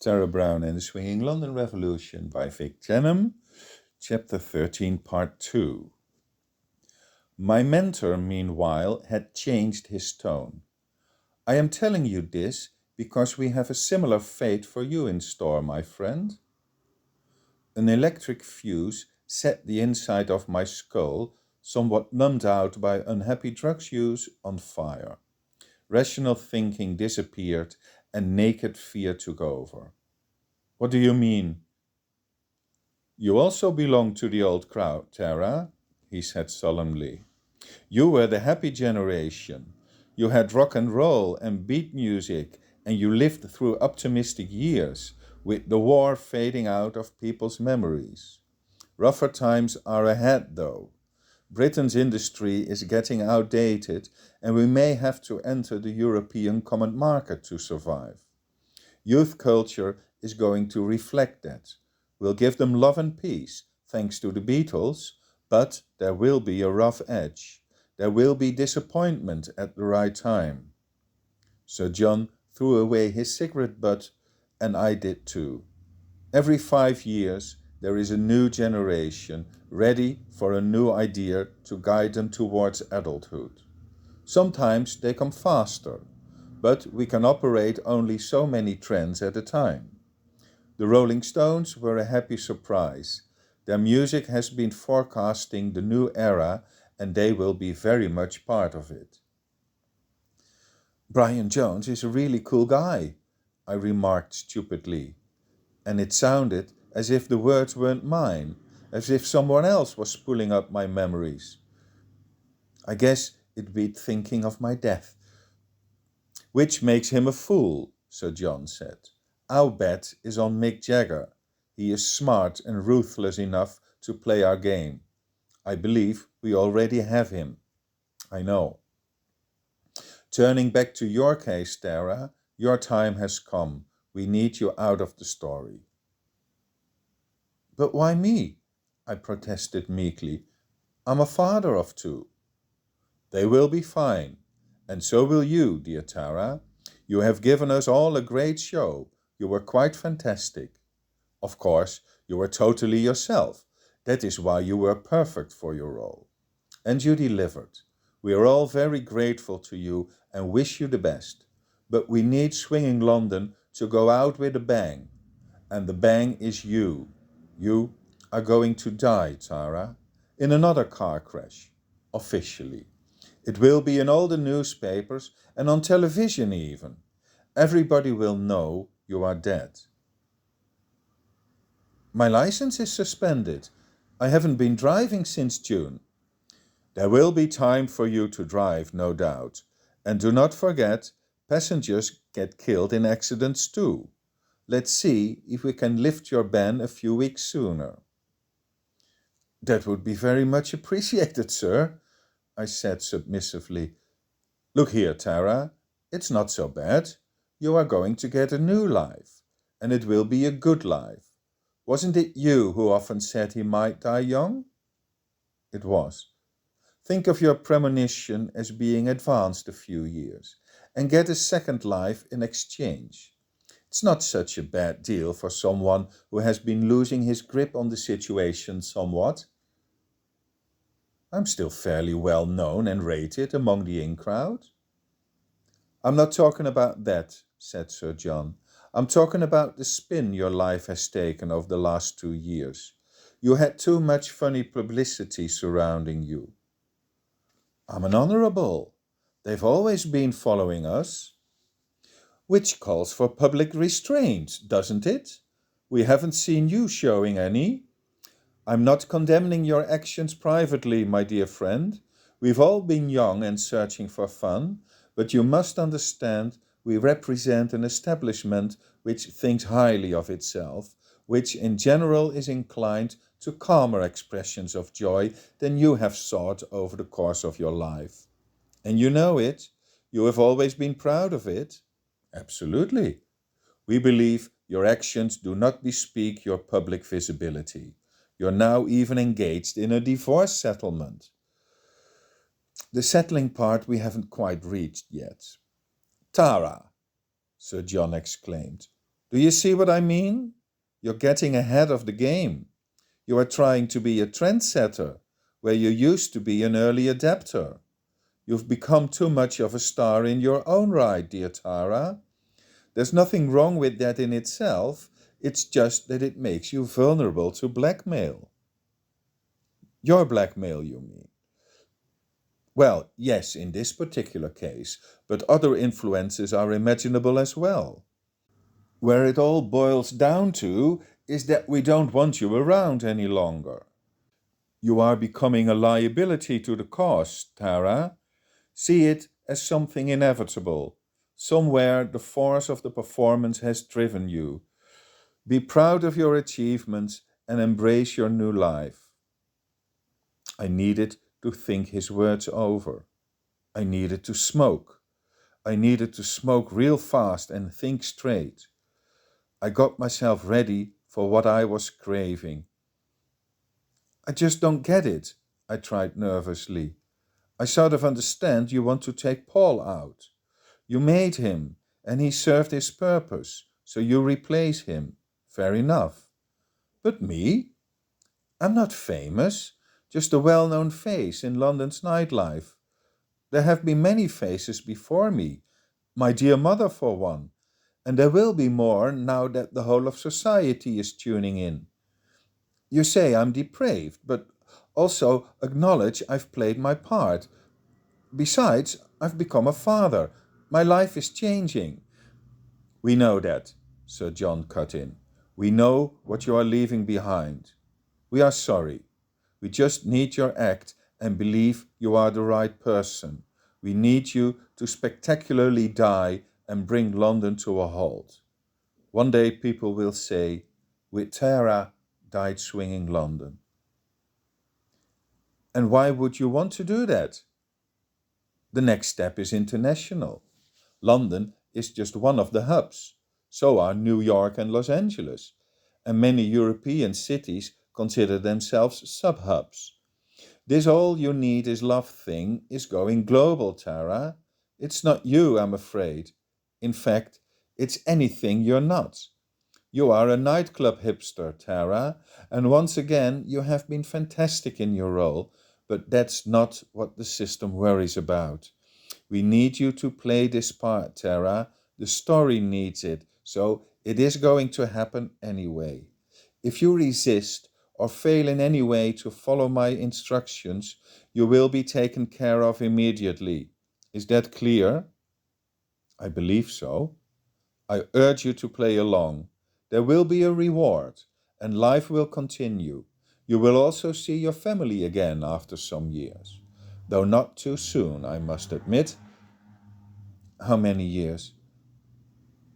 Tara Brown and the Swinging London Revolution by Vic Jenham, Chapter 13, Part 2. My mentor, meanwhile, had changed his tone. I am telling you this because we have a similar fate for you in store, my friend. An electric fuse set the inside of my skull, somewhat numbed out by unhappy drugs use, on fire. Rational thinking disappeared and naked fear took over. What do you mean? You also belong to the old crowd, Tara, he said solemnly. You were the happy generation. You had rock and roll and beat music, and you lived through optimistic years, with the war fading out of people's memories. Rougher times are ahead, though. Britain's industry is getting outdated, and we may have to enter the European common market to survive. Youth culture is going to reflect that. We'll give them love and peace, thanks to the Beatles, but there will be a rough edge. There will be disappointment at the right time. Sir John threw away his cigarette butt, and I did too. Every 5 years, there is a new generation ready for a new idea to guide them towards adulthood. Sometimes they come faster, but we can operate only so many trends at a time. The Rolling Stones were a happy surprise. Their music has been forecasting the new era, and they will be very much part of it. Brian Jones is a really cool guy, I remarked stupidly, and it sounded as if the words weren't mine, as if someone else was pulling up my memories. I guess it beat thinking of my death. Which makes him a fool, Sir John said. Our bet is on Mick Jagger. He is smart and ruthless enough to play our game. I believe we already have him. I know. Turning back to your case, Tara, your time has come. We need you out of the story. But why me? I protested meekly. I'm a father of 2. They will be fine. And so will you, dear Tara. You have given us all a great show. You were quite fantastic. Of course, you were totally yourself. That is why you were perfect for your role. And you delivered. We are all very grateful to you and wish you the best. But we need Swinging London to go out with a bang. And the bang is you. You are going to die, Tara, in another car crash, officially. It will be in all the newspapers and on television even. Everybody will know you are dead. My license is suspended. I haven't been driving since June. There will be time for you to drive, no doubt. And do not forget, passengers get killed in accidents too. Let's see if we can lift your ban a few weeks sooner. That would be very much appreciated, sir, I said submissively. Look here, Tara, it's not so bad. You are going to get a new life, and it will be a good life. Wasn't it you who often said he might die young? It was. Think of your premonition as being advanced a few years, and get a second life in exchange. It's not such a bad deal for someone who has been losing his grip on the situation somewhat. I'm still fairly well known and rated among the in-crowd. I'm not talking about that, said Sir John. I'm talking about the spin your life has taken over the last 2 years. You had too much funny publicity surrounding you. I'm an honourable. They've always been following us. Which calls for public restraint, doesn't it? We haven't seen you showing any. I'm not condemning your actions privately, my dear friend. We've all been young and searching for fun, but you must understand we represent an establishment which thinks highly of itself, which in general is inclined to calmer expressions of joy than you have sought over the course of your life. And you know it. You have always been proud of it. Absolutely. We believe your actions do not bespeak your public visibility. You're now even engaged in a divorce settlement. The settling part we haven't quite reached yet. Tara, Sir John exclaimed. Do you see what I mean? You're getting ahead of the game. You are trying to be a trendsetter, where you used to be an early adapter. You've become too much of a star in your own right, dear Tara. There's nothing wrong with that in itself. It's just that it makes you vulnerable to blackmail. Your blackmail, you mean? Well, yes, in this particular case, but other influences are imaginable as well. Where it all boils down to is that we don't want you around any longer. You are becoming a liability to the cause, Tara. See it as something inevitable. Somewhere the force of the performance has driven you. Be proud of your achievements and embrace your new life. I needed to think his words over. I needed to smoke. I needed to smoke real fast and think straight. I got myself ready for what I was craving. I just don't get it, I tried nervously. I sort of understand you want to take Paul out. You made him, and he served his purpose, so you replace him. Fair enough. But me? I'm not famous, just a well-known face in London's nightlife. There have been many faces before me, my dear mother for one, and there will be more now that the whole of society is tuning in. You say I'm depraved, but also acknowledge I've played my part. Besides, I've become a father. My life is changing. We know that, Sir John cut in. We know what you are leaving behind. We are sorry. We just need your act and believe you are the right person. We need you to spectacularly die and bring London to a halt. One day people will say, with Tara died swinging London. And why would you want to do that? The next step is international. London is just one of the hubs. So are New York and Los Angeles. And many European cities consider themselves sub-hubs. This all you need is love thing is going global, Tara. It's not you, I'm afraid. In fact, it's anything you're not. You are a nightclub hipster, Tara, and once again you have been fantastic in your role, but that's not what the system worries about. We need you to play this part, Tara. The story needs it, so it is going to happen anyway. If you resist or fail in any way to follow my instructions, you will be taken care of immediately. Is that clear? I believe so. I urge you to play along. There will be a reward, and life will continue. You will also see your family again after some years. Though not too soon, I must admit. How many years?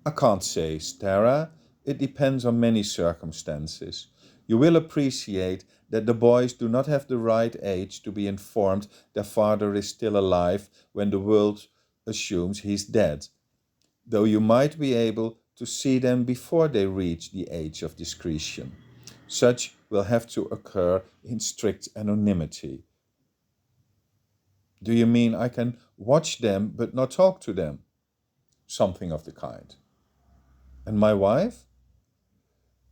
I can't say, Stara. It depends on many circumstances. You will appreciate that the boys do not have the right age to be informed their father is still alive when the world assumes he's dead, though you might be able to see them before they reach the age of discretion. Such will have to occur in strict anonymity. Do you mean I can watch them but not talk to them? Something of the kind. And my wife?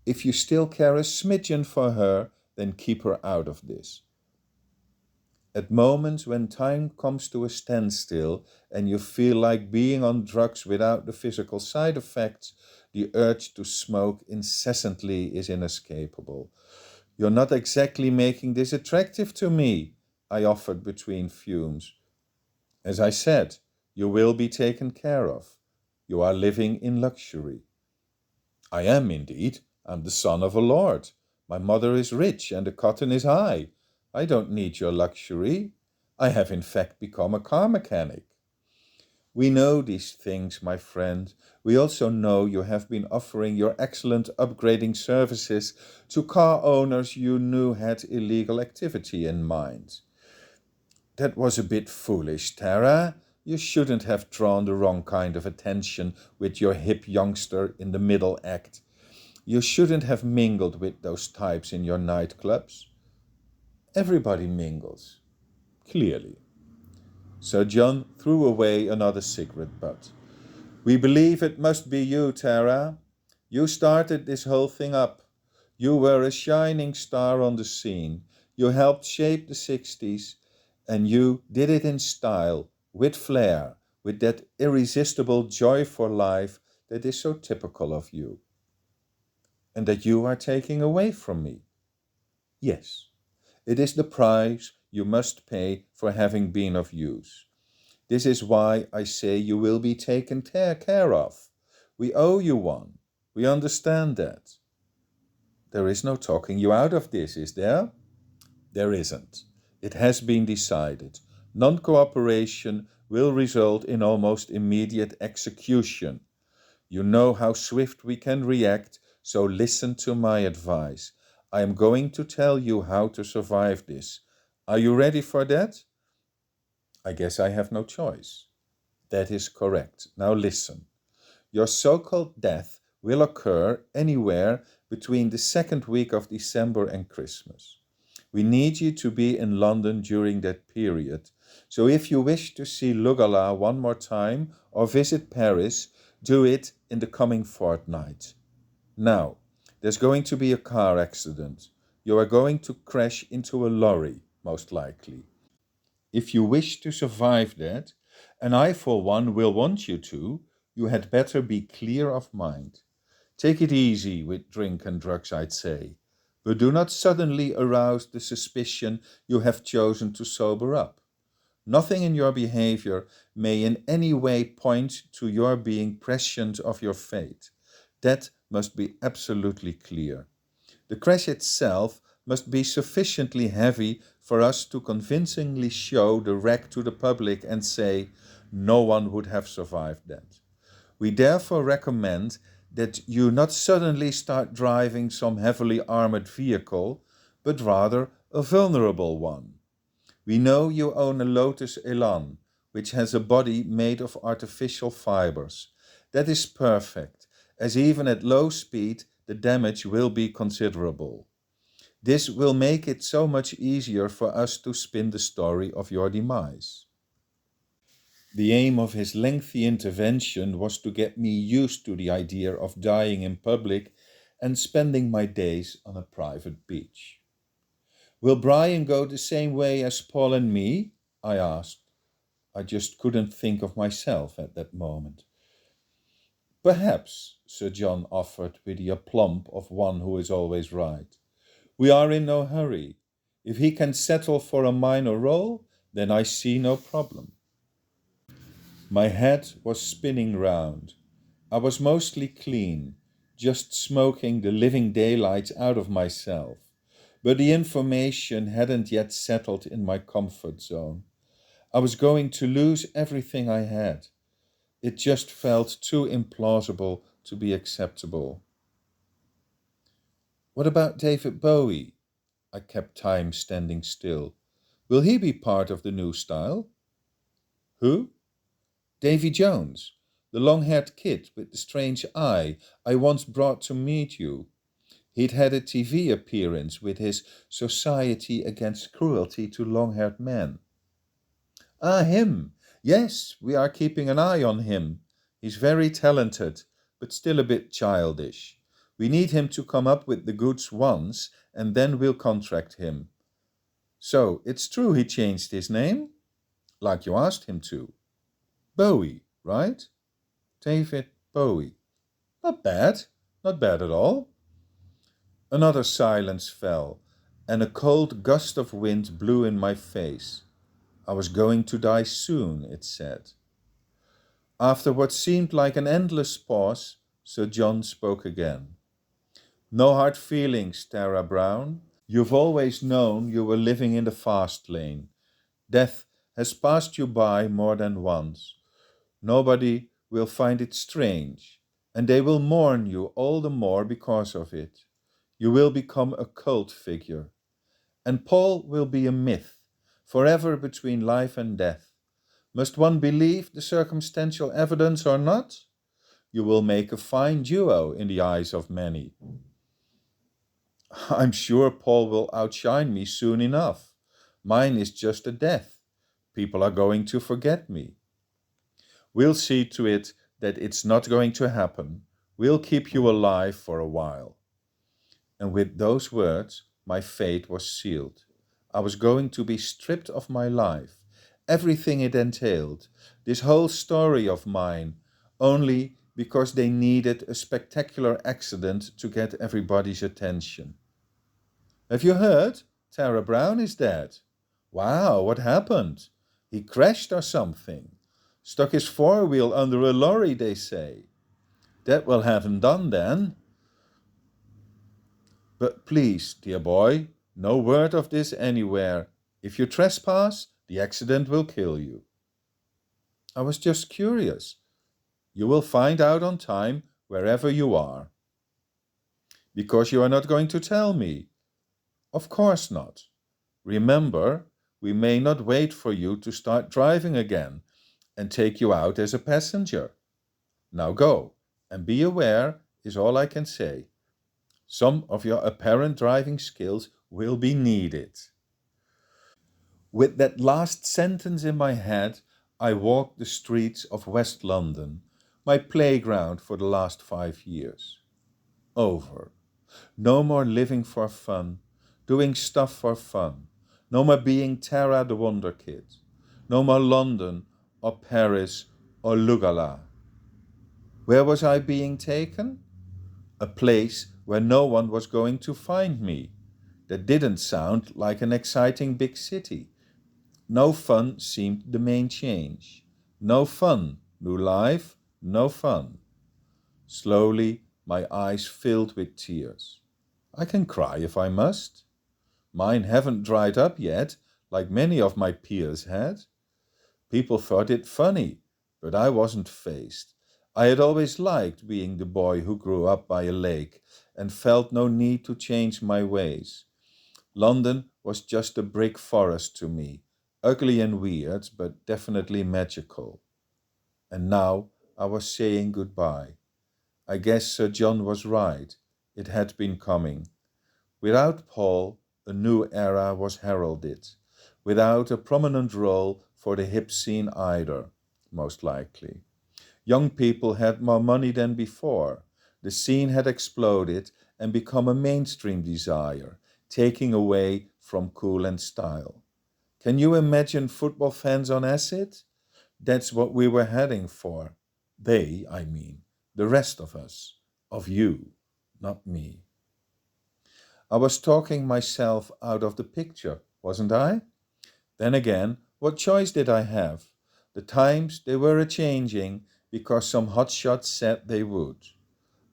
If you still care a smidgen for her, then keep her out of this. At moments when time comes to a standstill and you feel like being on drugs without the physical side effects, the urge to smoke incessantly is inescapable. You're not exactly making this attractive to me, I offered between fumes. As I said, you will be taken care of. You are living in luxury. I am indeed. I'm the son of a lord. My mother is rich and the cotton is high. I don't need your luxury. I have in fact become a car mechanic. We know these things, my friend. We also know you have been offering your excellent upgrading services to car owners you knew had illegal activity in mind. That was a bit foolish, Tara. You shouldn't have drawn the wrong kind of attention with your hip youngster in the middle act. You shouldn't have mingled with those types in your nightclubs. Everybody mingles, clearly. Sir John threw away another cigarette butt. We believe it must be you, Tara. You started this whole thing up. You were a shining star on the scene. You helped shape the 60s, and you did it in style, with flair, with that irresistible joy for life that is so typical of you. And that you are taking away from me. Yes, it is the price you must pay for having been of use. This is why I say you will be taken care of. We owe you one. We understand that. There is no talking you out of this, is there? There isn't. It has been decided. Non-cooperation will result in almost immediate execution. You know how swift we can react, so listen to my advice. I am going to tell you how to survive this. Are you ready for that? I guess I have no choice. That is correct. Now listen. Your so-called death will occur anywhere between the second week of December and Christmas. We need you to be in London during that period. So if you wish to see Lugala one more time or visit Paris, do it in the coming fortnight. Now, there's going to be a car accident. You are going to crash into a lorry, most likely. If you wish to survive that, and I for one will want you to, you had better be clear of mind. Take it easy with drink and drugs, I'd say, but do not suddenly arouse the suspicion you have chosen to sober up. Nothing in your behavior may in any way point to your being prescient of your fate. That must be absolutely clear. The crash itself must be sufficiently heavy for us to convincingly show the wreck to the public and say, no one would have survived that. We therefore recommend that you not suddenly start driving some heavily armored vehicle, but rather a vulnerable one. We know you own a Lotus Elan, which has a body made of artificial fibers. That is perfect, as even at low speed the damage will be considerable. This will make it so much easier for us to spin the story of your demise. The aim of his lengthy intervention was to get me used to the idea of dying in public and spending my days on a private beach. Will Brian go the same way as Paul and me? I asked. I just couldn't think of myself at that moment. Perhaps, Sir John offered with the aplomb of one who is always right. We are in no hurry. If he can settle for a minor role, then I see no problem. My head was spinning round. I was mostly clean, just smoking the living daylights out of myself. But the information hadn't yet settled in my comfort zone. I was going to lose everything I had. It just felt too implausible to be acceptable. What about David Bowie? I kept time standing still. Will he be part of the new style? Who? Davy Jones, the long-haired kid with the strange eye I once brought to meet you. He'd had a TV appearance with his Society Against Cruelty to Long-Haired Men. Ah, him. Yes, we are keeping an eye on him. He's very talented, but still a bit childish. We need him to come up with the goods once, and then we'll contract him. So, it's true he changed his name? Like you asked him to. Bowie, right? David Bowie. Not bad. Not bad at all. Another silence fell, and a cold gust of wind blew in my face. I was going to die soon, it said. After what seemed like an endless pause, Sir John spoke again. No hard feelings, Tara Brown. You've always known you were living in the fast lane. Death has passed you by more than once. Nobody will find it strange, and they will mourn you all the more because of it. You will become a cult figure. And Paul will be a myth, forever between life and death. Must one believe the circumstantial evidence or not? You will make a fine duo in the eyes of many. I'm sure Paul will outshine me soon enough. Mine is just a death. People are going to forget me. We'll see to it that it's not going to happen. We'll keep you alive for a while." And with those words, my fate was sealed. I was going to be stripped of my life, everything it entailed, this whole story of mine, only because they needed a spectacular accident to get everybody's attention. "Have you heard? Tara Brown is dead." "Wow, what happened?" "He crashed or something. Stuck his four-wheel under a lorry, they say." "That will have him done then." "But please, dear boy, no word of this anywhere. If you trespass, the accident will kill you." "I was just curious." "You will find out on time wherever you are." "Because you are not going to tell me." "Of course not. Remember, we may not wait for you to start driving again and take you out as a passenger. Now go, and be aware is all I can say. Some of your apparent driving skills will be needed." With that last sentence in my head, I walked the streets of West London, my playground for the last 5 years. Over. No more living for fun, doing stuff for fun. No more being Tara the Wonder Kid. No more London or Paris or Lugala. Where was I being taken? A place where no one was going to find me. That didn't sound like an exciting big city. No fun seemed the main change. No fun, new life, no fun. Slowly, my eyes filled with tears. I can cry if I must. Mine haven't dried up yet, like many of my peers had. People thought it funny, but I wasn't fazed. I had always liked being the boy who grew up by a lake and felt no need to change my ways. London was just a brick forest to me, ugly and weird, but definitely magical. And now I was saying goodbye. I guess Sir John was right. It had been coming. Without Paul, a new era was heralded, without a prominent role for the hip scene either, most likely. Young people had more money than before. The scene had exploded and become a mainstream desire, taking away from cool and style. Can you imagine football fans on acid? That's what we were heading for. They, I mean, the rest of us, of you, not me. I was talking myself out of the picture, wasn't I? Then again, what choice did I have? The times they were a-changing because some hotshots said they would.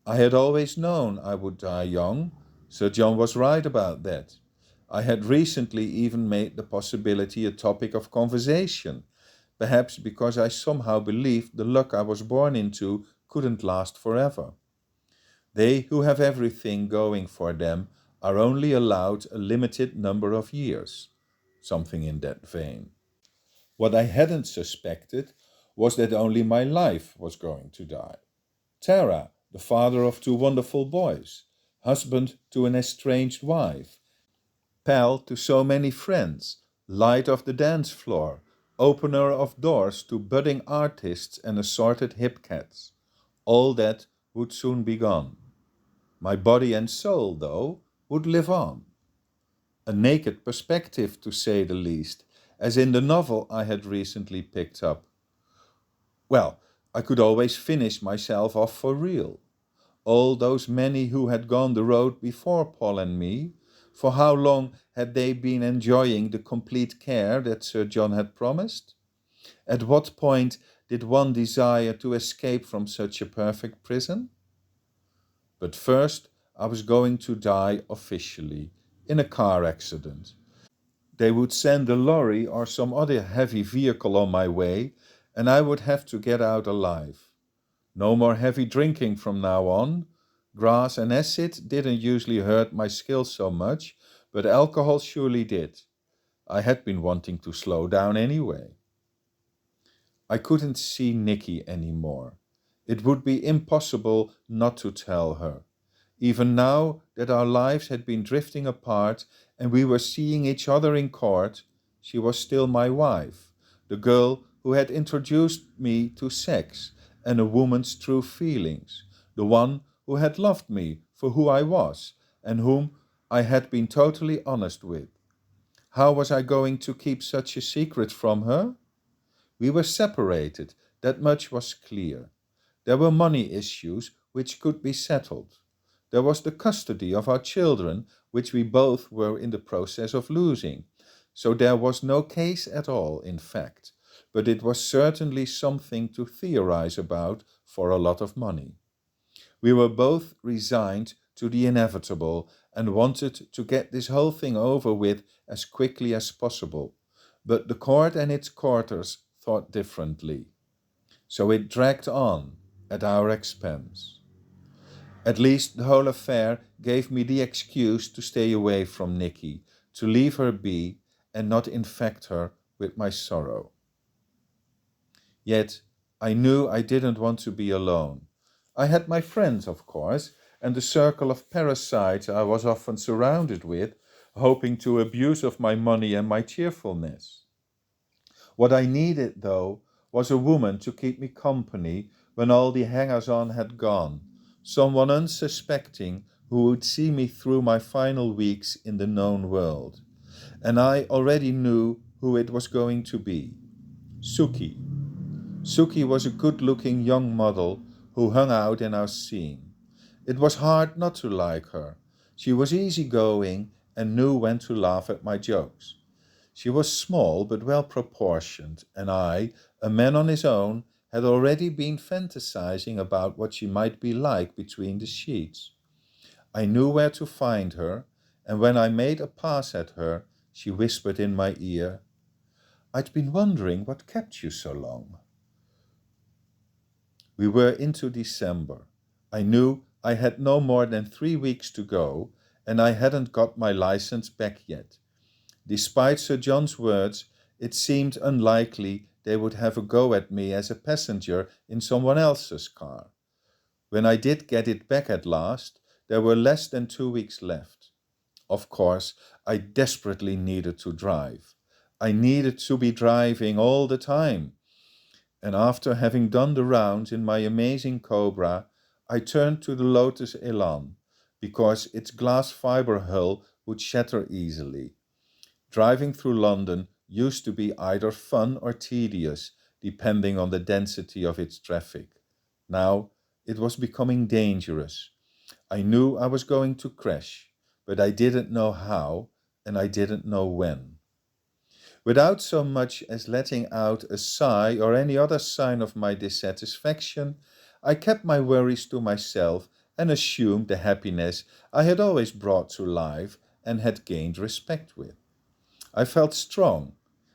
I had always known I would die young. Sir John was right about that. I had recently even made the possibility a topic of conversation, perhaps because I somehow believed the luck I was born into couldn't last forever. They who have everything going for them are only allowed a limited number of years, something in that vein. What I hadn't suspected was that only my life was going to die. Tara, the father of two wonderful boys, husband to an estranged wife, pal to so many friends, light of the dance floor, opener of doors to budding artists and assorted hip cats. All that would soon be gone. My body and soul, though, would live on. A naked perspective, to say the least, as in the novel I had recently picked up. Well, I could always finish myself off for real. All those many who had gone the road before Paul and me, for how long had they been enjoying the complete care that Sir John had promised? At what point did one desire to escape from such a perfect prison? But first, I was going to die officially, in a car accident. They would send a lorry or some other heavy vehicle on my way, and I would have to get out alive. No more heavy drinking from now on. Grass and acid didn't usually hurt my skills so much, but alcohol surely did. I had been wanting to slow down anyway. I couldn't see Nikki anymore. It would be impossible not to tell her. Even now that our lives had been drifting apart and we were seeing each other in court, she was still my wife, the girl who had introduced me to sex and a woman's true feelings, the one who had loved me for who I was and whom I had been totally honest with. How was I going to keep such a secret from her? We were separated, that much was clear. There were money issues which could be settled. There was the custody of our children, which we both were in the process of losing. So there was no case at all, in fact, but it was certainly something to theorize about for a lot of money. We were both resigned to the inevitable and wanted to get this whole thing over with as quickly as possible. But the court and its courters thought differently. So it dragged on at our expense. At least the whole affair gave me the excuse to stay away from Nikki, to leave her be and not infect her with my sorrow. Yet I knew I didn't want to be alone. I had my friends, of course, and the circle of parasites I was often surrounded with, hoping to abuse of my money and my cheerfulness. What I needed, though, was a woman to keep me company when all the hangers-on had gone, someone unsuspecting who would see me through my final weeks in the known world. And I already knew who it was going to be. Suki. Suki was a good-looking young model who hung out in our scene. It was hard not to like her. She was easygoing and knew when to laugh at my jokes. She was small but well proportioned, and I, a man on his own, had already been fantasizing about what she might be like between the sheets. I knew where to find her, and when I made a pass at her, she whispered in my ear, "I'd been wondering what kept you so long." We were into December. I knew I had no more than 3 weeks to go, and I hadn't got my license back yet. Despite Sir John's words, it seemed unlikely they would have a go at me as a passenger in someone else's car. When I did get it back at last, there were less than 2 weeks left. Of course, I desperately needed to drive. I needed to be driving all the time. And after having done the rounds in my amazing Cobra, I turned to the Lotus Elan, because its glass fiber hull would shatter easily. Driving through London used to be either fun or tedious, depending on the density of its traffic. Now it was becoming dangerous. I knew I was going to crash, but I didn't know how, and I didn't know when. Without so much as letting out a sigh or any other sign of my dissatisfaction, I kept my worries to myself and assumed the happiness I had always brought to life and had gained respect with. I felt strong.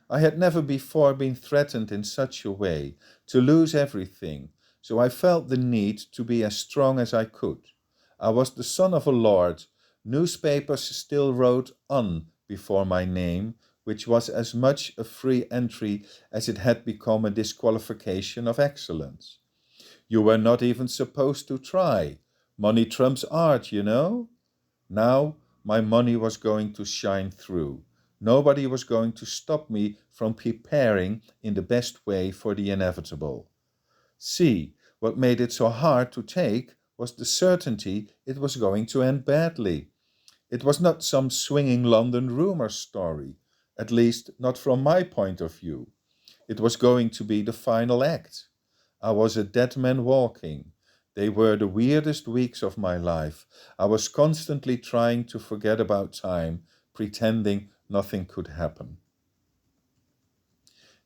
I had never before been threatened in such a way, to lose everything, so I felt the need to be as strong as I could. I was the son of a lord. Newspapers still wrote "on" before my name, which was as much a free entry as it had become a disqualification of excellence. You were not even supposed to try. Money trumps art, you know. Now my money was going to shine through. Nobody was going to stop me from preparing in the best way for the inevitable. See, what made it so hard to take was the certainty it was going to end badly. It was not some swinging London rumor story, at least not from my point of view. It was going to be the final act. I was a dead man walking. They were the weirdest weeks of my life. I was constantly trying to forget about time, pretending nothing could happen.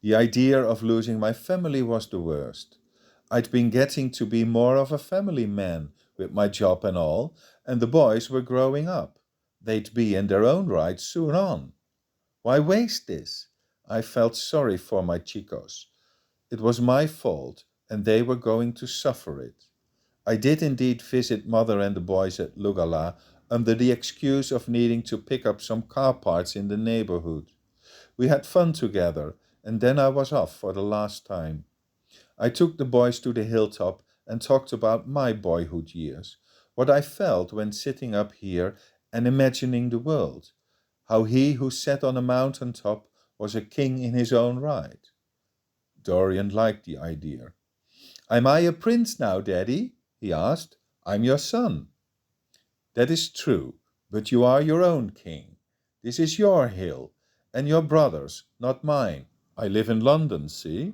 The idea of losing my family was the worst. I'd been getting to be more of a family man with my job and all, and the boys were growing up. They'd be in their own right soon on. Why waste this? I felt sorry for my chicos. It was my fault, and they were going to suffer it. I did indeed visit mother and the boys at Lugala under the excuse of needing to pick up some car parts in the neighborhood. We had fun together, and then I was off for the last time. I took the boys to the hilltop and talked about my boyhood years, what I felt when sitting up here and imagining the world, how he who sat on a mountain top was a king in his own right. Dorian liked the idea. "Am I a prince now, Daddy?" he asked. I'm your son." "That is true, but you are your own king. This is your hill, and your brother's, not mine. I live in London, see?"